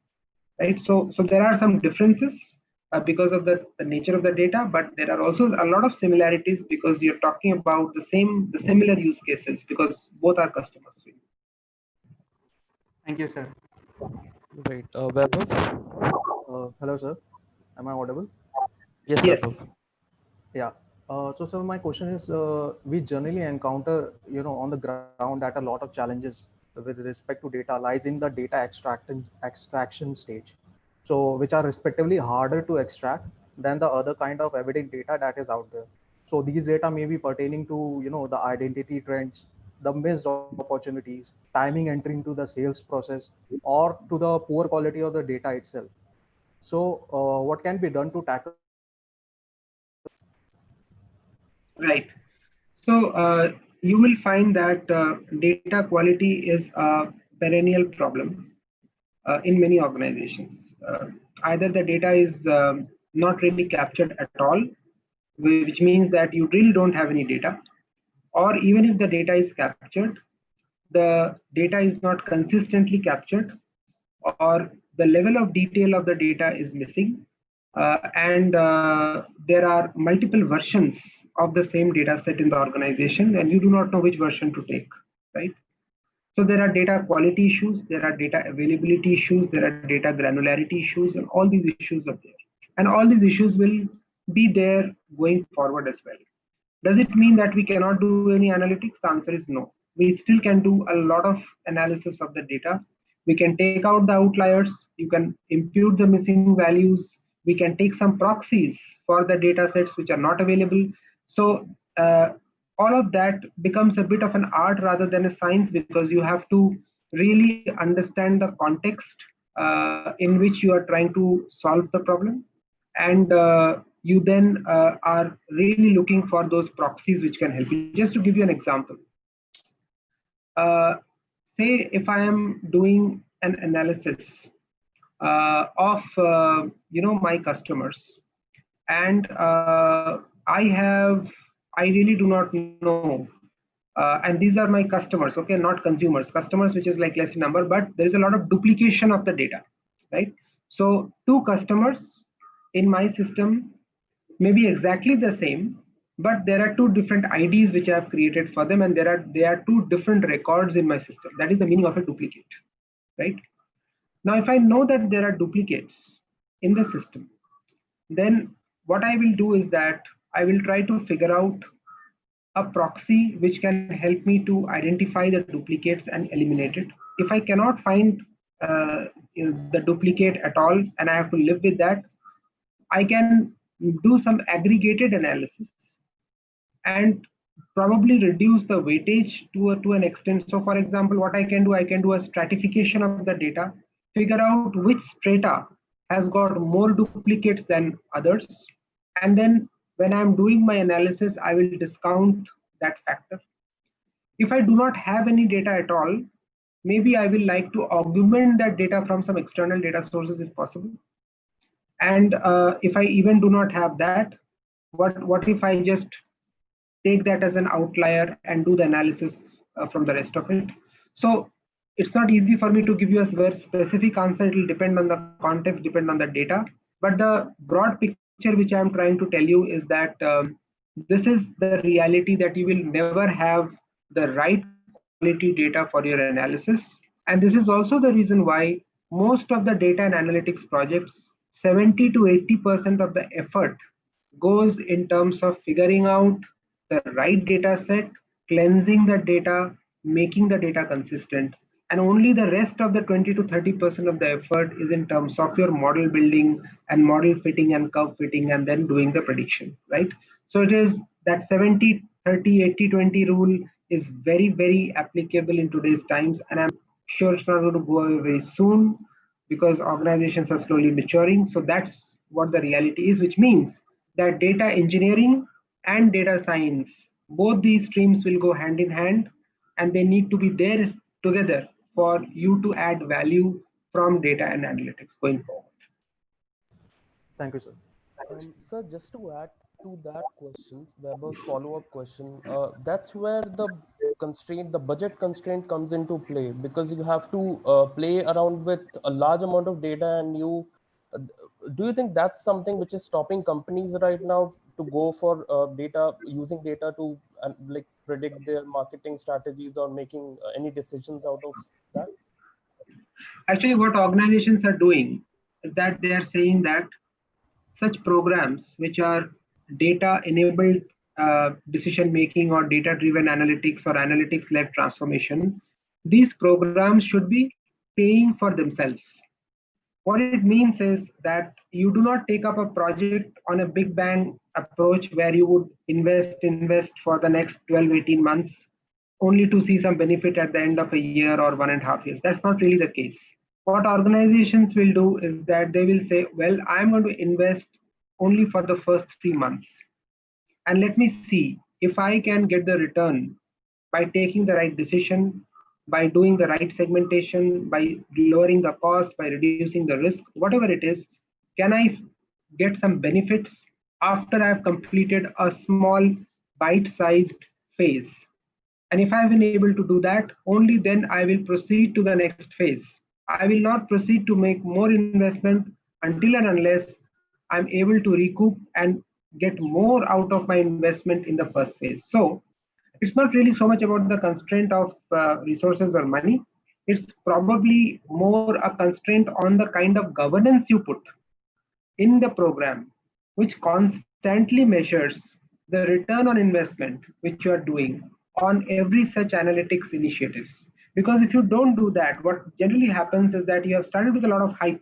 C: right? So there are some differences because of the nature of the data, but there are also a lot of similarities because you're talking about the similar use cases, because both are customers.
E: Thank you, sir.
B: Great. Vaibhav?
F: Hello, sir. Am I audible?
B: Yes,
C: Yes.
B: Vaibhav.
F: Yeah. So, sir, my question is, we generally encounter, on the ground that a lot of challenges with respect to data lies in the data extraction stage. So, which are respectively harder to extract than the other kind of evident data that is out there. So, these data may be pertaining to, the identity trends, the missed opportunities, timing entry into the sales process, or to the poor quality of the data itself. So, what can be done to tackle?
C: Right. So you will find that data quality is a perennial problem in many organizations. Either the data is not really captured at all, which means that you really don't have any data, or even if the data is captured, the data is not consistently captured, or the level of detail of the data is missing, and there are multiple versions of the same data set in the organization, and you do not know which version to take, right? So there are data quality issues, there are data availability issues, there are data granularity issues, and all these issues are there. And all these issues will be there going forward as well. Does it mean that we cannot do any analytics? The answer is no. We still can do a lot of analysis of the data. We can take out the outliers, you can impute the missing values, we can take some proxies for the data sets which are not available. So all of that becomes a bit of an art rather than a science, because you have to really understand the context in which you are trying to solve the problem. And you then are really looking for those proxies which can help you. Just to give you an example, say if I am doing an analysis of my customers, and I really do not know, and these are my customers, okay, not consumers, customers, which is like less number, but there is a lot of duplication of the data, right? So two customers in my system may be exactly the same, but there are two different IDs which I have created for them, and there are two different records in my system. That is the meaning of a duplicate, right? Now, if I know that there are duplicates in the system, then what I will do is that I will try to figure out a proxy which can help me to identify the duplicates and eliminate it. If I cannot find the duplicate at all, and I have to live with that, I can do some aggregated analysis and probably reduce the weightage to an extent. So for example, what I can do a stratification of the data, figure out which strata has got more duplicates than others, and then when I'm doing my analysis, I will discount that factor. If I do not have any data at all, maybe I will like to augment that data from some external data sources if possible. And if I even do not have that, what if I just take that as an outlier and do the analysis from the rest of it? So it's not easy for me to give you a very specific answer. It will depend on the context, depend on the data. But the broad picture which I'm trying to tell you is that this is the reality, that you will never have the right quality data for your analysis. And this is also the reason why most of the data and analytics projects, 70 to 80% of the effort goes in terms of figuring out the right data set, cleansing the data, making the data consistent, and only the rest of the 20 to 30% of the effort is in terms of your model building and model fitting and curve fitting, and then doing the prediction, right? So it is that 70, 30, 80, 20 rule is very, very applicable in today's times, and I'm sure it's not going to go away very soon. because organizations are slowly maturing. So that's what the reality is, which means that data engineering and data science, both these streams will go hand in hand, and they need to be there together for you to add value from data and analytics going forward.
F: Thank you, sir.
B: Sir, just to add to that question, Weber's follow-up question, that's where the constraint, the budget constraint comes into play, because you have to play around with a large amount of data, and you do you think that's something which is stopping companies right now to go for data, using data to like predict their marketing strategies or making any decisions out of that?
C: Actually, what organizations are doing is that they are saying that such programs which are data enabled decision making or data driven analytics or analytics led transformation, these programs should be paying for themselves. What it means is that you do not take up a project on a big bang approach where you would invest for the next 12, 18 months only to see some benefit at the end of a year or 1.5 years. That's not really the case. What organizations will do is that they will say, well, I'm going to invest only for the first 3 months. And let me see if I can get the return by taking the right decision, by doing the right segmentation, by lowering the cost, by reducing the risk, whatever it is, can I get some benefits after I've completed a small bite-sized phase? And if I've been able to do that, only then I will proceed to the next phase. I will not proceed to make more investment until and unless I'm able to recoup and get more out of my investment in the first phase. So it's not really so much about the constraint of resources or money. It's probably more a constraint on the kind of governance you put in the program, which constantly measures the return on investment which you are doing on every such analytics initiatives. Because if you don't do that, what generally happens is that you have started with a lot of hype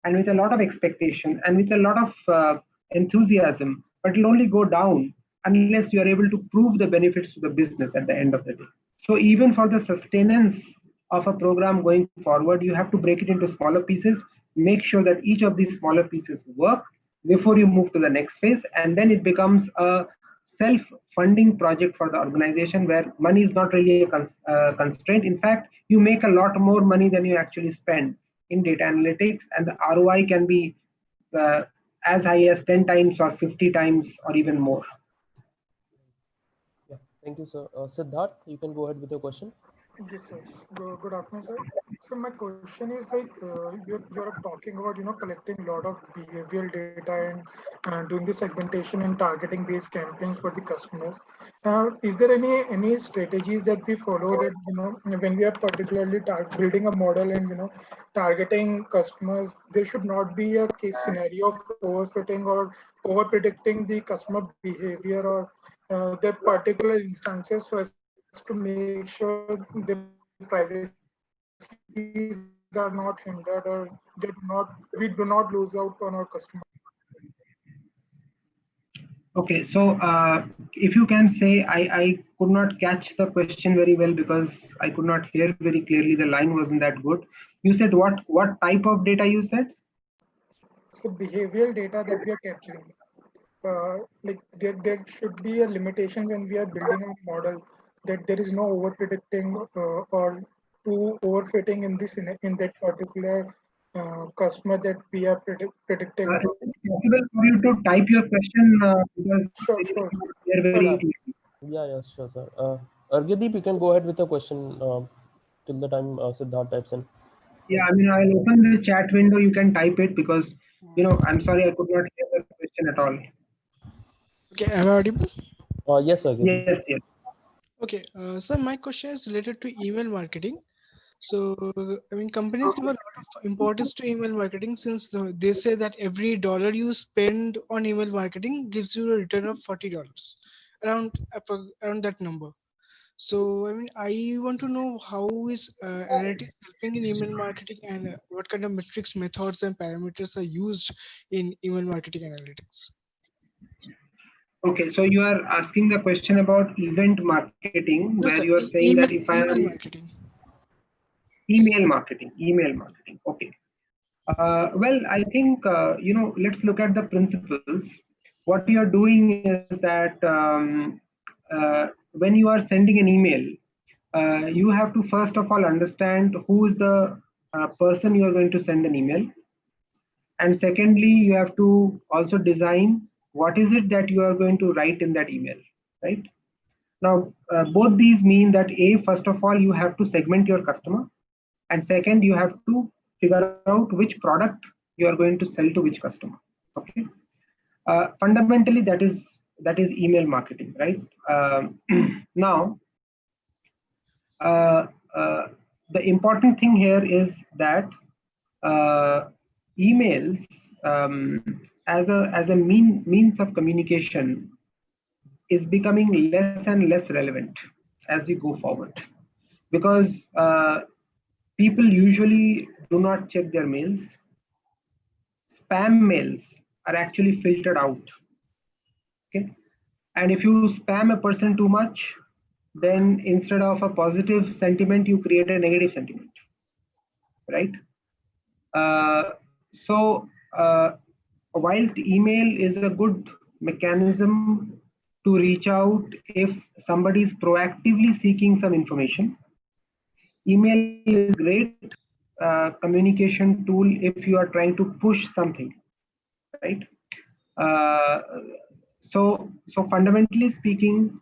C: and with a lot of expectation and with a lot of enthusiasm, but it'll only go down unless you are able to prove the benefits to the business at the end of the day. So even for the sustenance of a program going forward, you have to break it into smaller pieces, make sure that each of these smaller pieces work before you move to the next phase, and then it becomes a self-funding project for the organization where money is not really a constraint. In fact, you make a lot more money than you actually spend in data analytics, and the ROI can be as high as 10 times or 50 times or even more.
B: Yeah, thank you, sir. Siddharth, you can go ahead with your question.
G: Yes, sir. Good afternoon, sir. So my question is like you're talking about collecting a lot of behavioral data and doing the segmentation and targeting based campaigns for the customers. Is there any strategies that we follow that when we are particularly building a model and targeting customers, there should not be a case scenario of overfitting or over predicting the customer behavior or the particular instances for us to make sure the privacies are not hindered or we do not lose out on our customer.
C: Okay, so if you can say, I could not catch the question very well because I could not hear very clearly. The line wasn't that good. You said what type of data you said?
G: So behavioral data that we are capturing, like there should be a limitation when we are building a model that there is no over predicting or too overfitting in this in that particular customer that we are predicting
C: Is
G: about.
C: it possible for you to type your question because
G: Sure.
C: I cannot hear very clearly.
B: Yeah, sure, sir. Argyadeep, you can go ahead with your question till the time Siddharth types in.
C: Yeah, I mean, I'll open the chat window. You can type it because, I'm sorry, I could not hear the question at all.
H: Okay, am I audible?
B: Yes, Argyadeep.
C: Yes, yes.
H: Okay, so my question is related to email marketing. So, I mean, companies give a lot of importance to email marketing since they say that every dollar you spend on email marketing gives you a return of $40, around that number. So, I mean, I want to know how is analytics helping in email marketing and what kind of metrics, methods, and parameters are used in email marketing analytics.
C: Okay, so you are asking the question about event marketing,
H: No,
C: where
H: sir,
C: you are saying that if I
H: email
C: am
H: marketing.
C: email marketing. Okay. Well, I think, let's look at the principles. What you're doing is that when you are sending an email, you have to first of all understand who is the person you are going to send an email. And secondly, you have to also design what is it that you are going to write in that email, right? Now, both these mean that first of all, you have to segment your customer. And second, you have to figure out which product you are going to sell to which customer. Okay. Fundamentally, that is email marketing, right? Now, the important thing here is that emails as a means of communication is becoming less and less relevant as we go forward, because people usually do not check their mails. Spam mails are actually filtered out. Okay, and if you spam a person too much, then instead of a positive sentiment, you create a negative sentiment, right? So whilst email is a good mechanism to reach out if somebody is proactively seeking some information, email is great communication tool if you are trying to push something, right? So fundamentally speaking,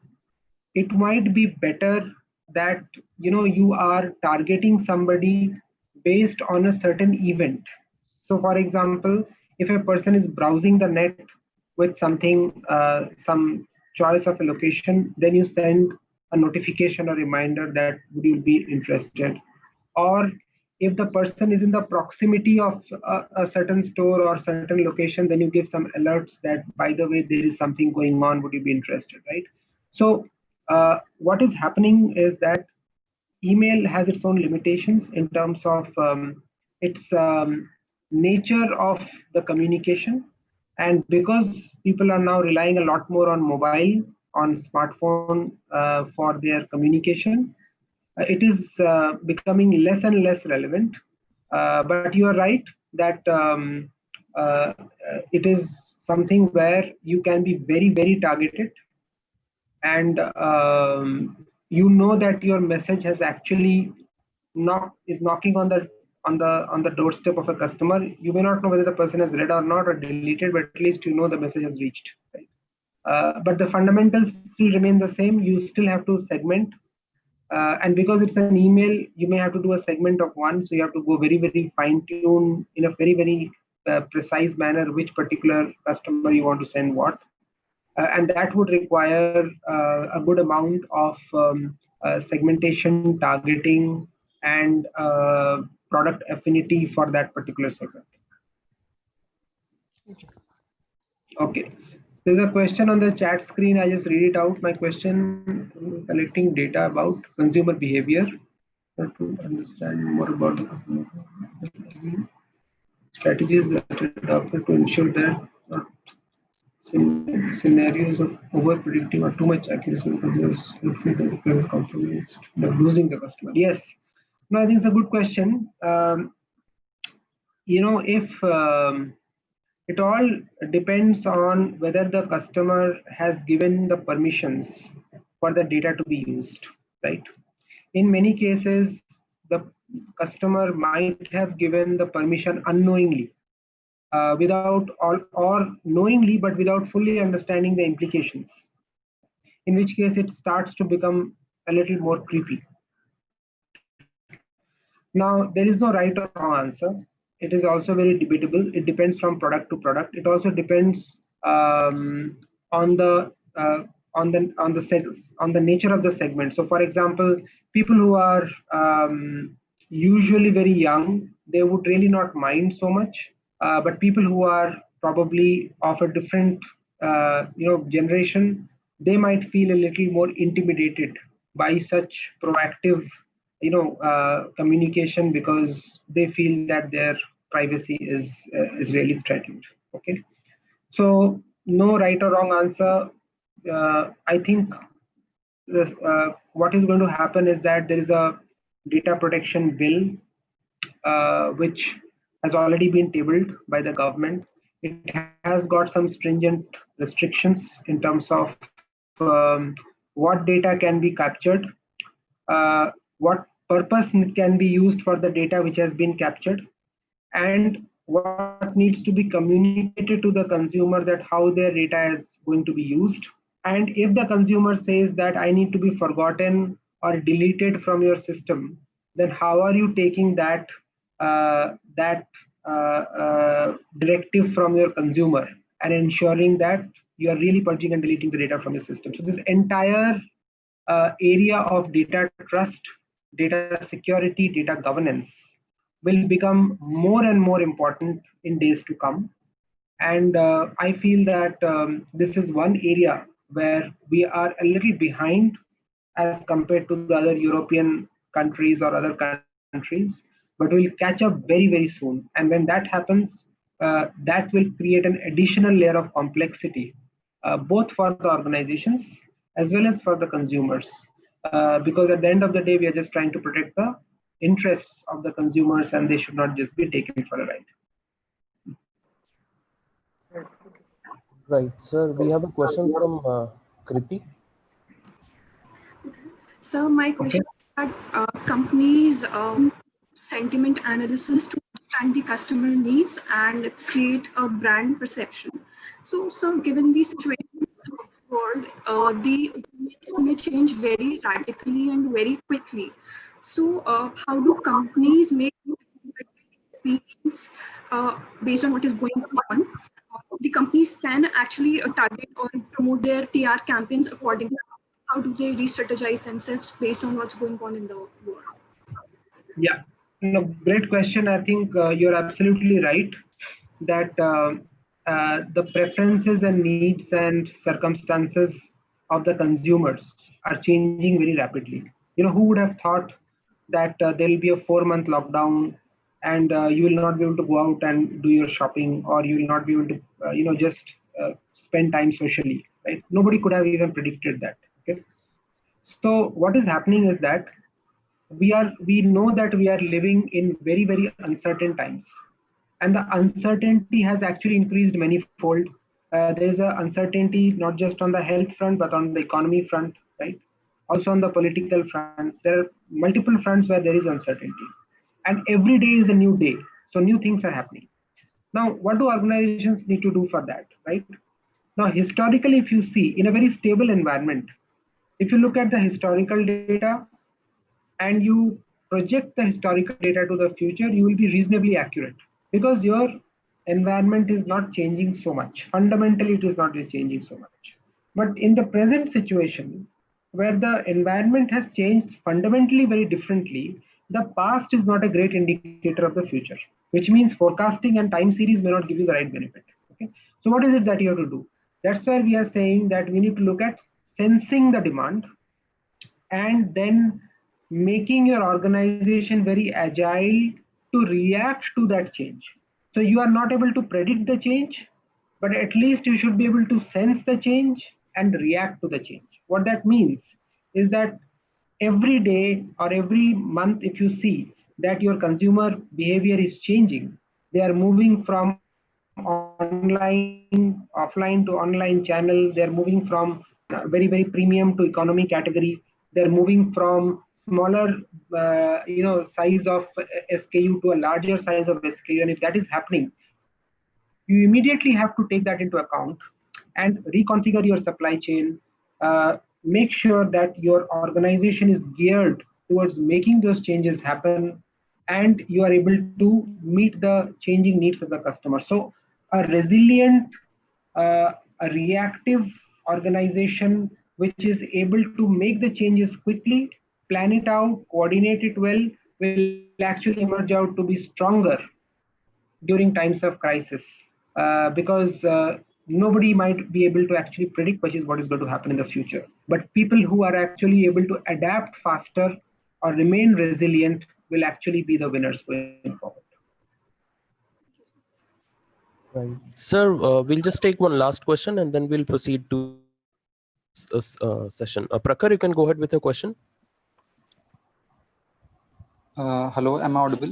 C: it might be better that you are targeting somebody based on a certain event. So for example, if a person is browsing the net with something, some choice of a location, then you send a notification or reminder that would you be interested. Or if the person is in the proximity of a certain store or certain location, then you give some alerts that, by the way, there is something going on, would you be interested, right? So what is happening is that email has its own limitations in terms of its nature of the communication. And because people are now relying a lot more on mobile, on smartphone for their communication, it is becoming less and less relevant. But you are right that it is something where you can be very, very targeted, and that your message has actually is knocking on the doorstep of a customer. You may not know whether the person has read or not or deleted, but at least the message has reached, right? But the fundamentals still remain the same. You still have to segment, and because it's an email, you may have to do a segment of one, so you have to go very, very fine tune in a very, very precise manner which particular customer you want to send what. And that would require a good amount of segmentation, targeting, and product affinity for that particular segment. Okay. There's a question on the chat screen. I just read it out. My question: collecting data about consumer behavior to understand more about the strategies that are adopted to ensure that scenarios of over predicting or too much accuracy because there's compromised, losing the customer. Yes, no, I think it's a good question. If it all depends on whether the customer has given the permissions for the data to be used, right? In many cases, the customer might have given the permission unknowingly, without or knowingly, but without fully understanding the implications, in which case it starts to become a little more creepy. Now, there is no right or wrong answer. It is also very debatable. It depends from product to product. It also depends on the nature of the segment. So, for example, people who are usually very young, they would really not mind so much. But people who are probably of a different generation, they might feel a little more intimidated by such proactive communication, because they feel that their privacy is really threatened. Okay, so no right or wrong answer. I think what is going to happen is that there is a data protection bill which has already been tabled by the government. It has got some stringent restrictions in terms of what data can be captured, what purpose can be used for the data which has been captured, and what needs to be communicated to the consumer that how their data is going to be used. And if the consumer says that I need to be forgotten or deleted from your system, then how are you taking that directive from your consumer and ensuring that you are really purging and deleting the data from your system? So this entire area of data trust, data security, data governance will become more and more important in days to come. And I feel that this is one area where we are a little behind as compared to the other European countries or other countries, but we'll catch up very, very soon. And when that happens, that will create an additional layer of complexity, both for the organizations as well as for the consumers. Because at the end of the day, we are just trying to protect the interests of the consumers, and they should not just be taken for a ride.
B: Right, sir. We have a question from Kriti.
I: So my question is that companies sentiment analysis to understand the customer needs and create a brand perception. So given the situation of the world, the opinions may change very radically and very quickly. So how do companies make opinions based on what is going on? The companies can actually target or promote their PR campaigns accordingly. How do they re-strategize themselves based on what's going on in the world?
C: Yeah, no, great question. I think you're absolutely right that the preferences and needs and circumstances of the consumers are changing very rapidly. You know, who would have thought that there will be a 4-month lockdown and you will not be able to go out and do your shopping, or you will not be able to, just spend time socially, right? Nobody could have even predicted that. Okay. So what is happening is that we know that we are living in very, very uncertain times, and the uncertainty has actually increased manifold. There is an uncertainty not just on the health front but on the economy front, right? Also on the political front. There are multiple fronts where there is uncertainty, and every day is a new day, so new things are happening. Now what do organizations need to do for that, right? Now historically, if you see, in a very stable environment, if you look at the historical data and you project the historical data to the future, you will be reasonably accurate because your environment is not changing so much. Fundamentally, it is not changing so much. But in the present situation, where the environment has changed fundamentally very differently, the past is not a great indicator of the future, which means forecasting and time series may not give you the right benefit. Okay? So what is it that you have to do? That's where we are saying that we need to look at sensing the demand and then making your organization very agile to react to that change. So you are not able to predict the change, but at least you should be able to sense the change and react to the change. What that means is that every day or every month, if you see that your consumer behavior is changing, they are moving from offline to online channel, they're moving from very, very premium to economy category, they're moving from smaller size of SKU to a larger size of SKU. And if that is happening, you immediately have to take that into account and reconfigure your supply chain. Make sure that your organization is geared towards making those changes happen, and you are able to meet the changing needs of the customer. So a resilient, a reactive organization which is able to make the changes quickly, plan it out, coordinate it well, will actually emerge out to be stronger during times of crisis, because nobody might be able to actually predict what is going to happen in the future. But people who are actually able to adapt faster or remain resilient will actually be the winners going forward.
B: Right. Sir, we'll just take one last question and then we'll proceed to session. Prakhar, you can go ahead with your question.
J: Hello, am I audible?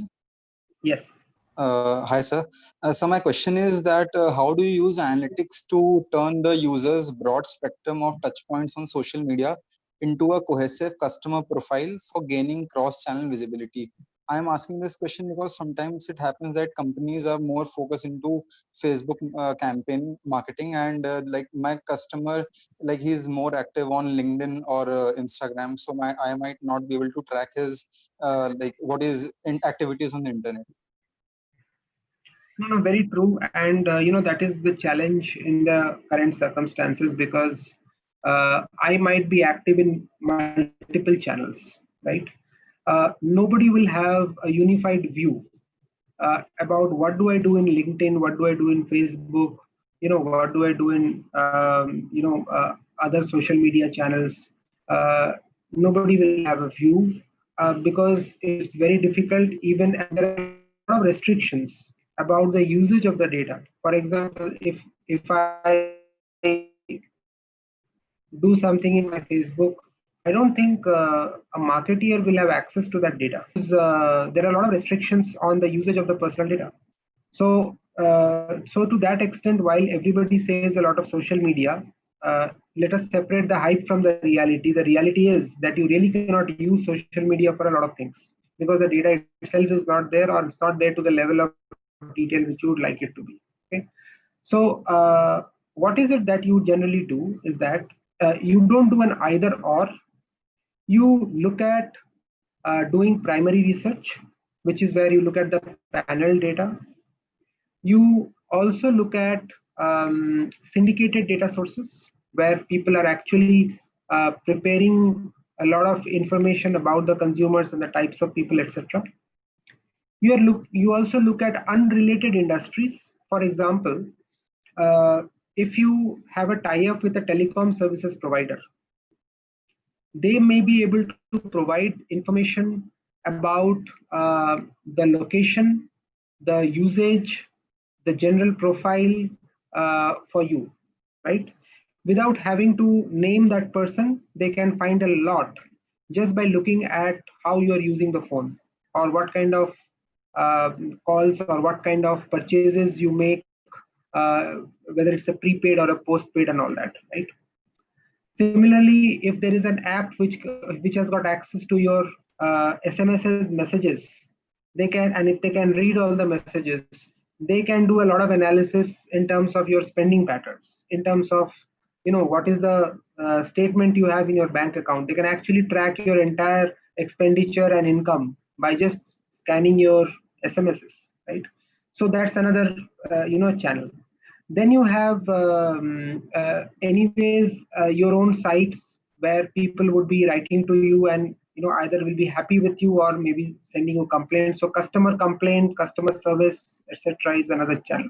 C: Yes.
J: Hi, sir. So my question is that how do you use analytics to turn the user's broad spectrum of touchpoints on social media into a cohesive customer profile for gaining cross-channel visibility? I'm asking this question because sometimes it happens that companies are more focused into Facebook campaign marketing, and like my customer, like he's more active on LinkedIn or Instagram, so I might not be able to track his like what is in activities on the internet.
C: No, very true. And that is the challenge in the current circumstances, because I might be active in multiple channels, right? Nobody will have a unified view about what do I do in LinkedIn, what do I do in Facebook, what do I do in other social media channels. Nobody will have a view because it's very difficult, even, and there are a lot of restrictions about the usage of the data. For example, if I do something in my Facebook, I don't think a marketeer will have access to that data. There are a lot of restrictions on the usage of the personal data. So to that extent, while everybody says a lot of social media, let us separate the hype from the reality. The reality is that you really cannot use social media for a lot of things because the data itself is not there, or it's not there to the level of detail which you would like it to be. Okay. So what is it that you generally do is that you don't do an either or. You look at doing primary research, which is where you look at the panel data. You also look at syndicated data sources, where people are actually preparing a lot of information about the consumers and the types of people, etc. You also look at unrelated industries. For example, if you have a tie-up with a telecom services provider, they may be able to provide information about the location, the usage, the general profile for you, right? Without having to name that person, they can find a lot just by looking at how you are using the phone, or what kind of calls or what kind of purchases you make, whether it's a prepaid or a postpaid and all that, right? Similarly, if there is an app which has got access to your SMS's messages, they can, and if they can read all the messages, they can do a lot of analysis in terms of your spending patterns, in terms of what is the statement you have in your bank account. They can actually track your entire expenditure and income by just scanning your SMSs, right? So that's another channel. Then you have anyways your own sites where people would be writing to you, and either will be happy with you or maybe sending you complaints. So customer complaint, customer service, etc. is another channel.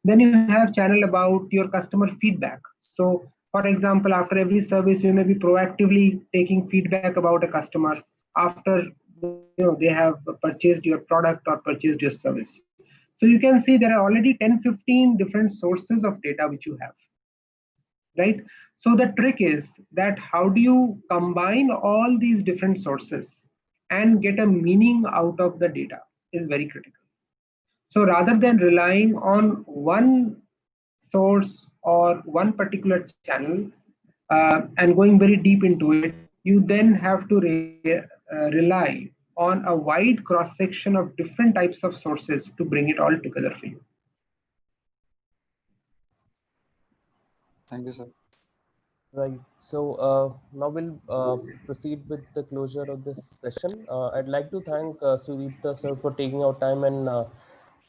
C: Then you have channel about your customer feedback. So for example, after every service, you may be proactively taking feedback about a customer after they have purchased your product or purchased your service. So you can see there are already 10-15 different sources of data which you have, right? So the trick is that how do you combine all these different sources and get a meaning out of the data is very critical. So rather than relying on one source or one particular channel and going very deep into it, you then have to rely on a wide cross-section of different types of sources to bring it all together for you.
J: Thank you, sir.
B: Right. So now we'll proceed with the closure of this session. I'd like to thank Sudipta sir for taking out time and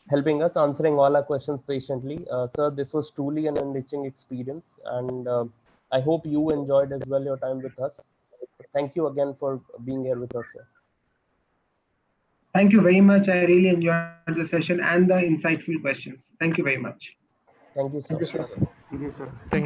B: helping us, answering all our questions patiently. Sir, this was truly an enriching experience, and I hope you enjoyed as well your time with us. Thank you again for being here with us, sir.
C: Thank you very much. I really enjoyed the session and the insightful questions. Thank you very much.
B: Thank you, sir.
E: Thank you, sir. Thank you, sir.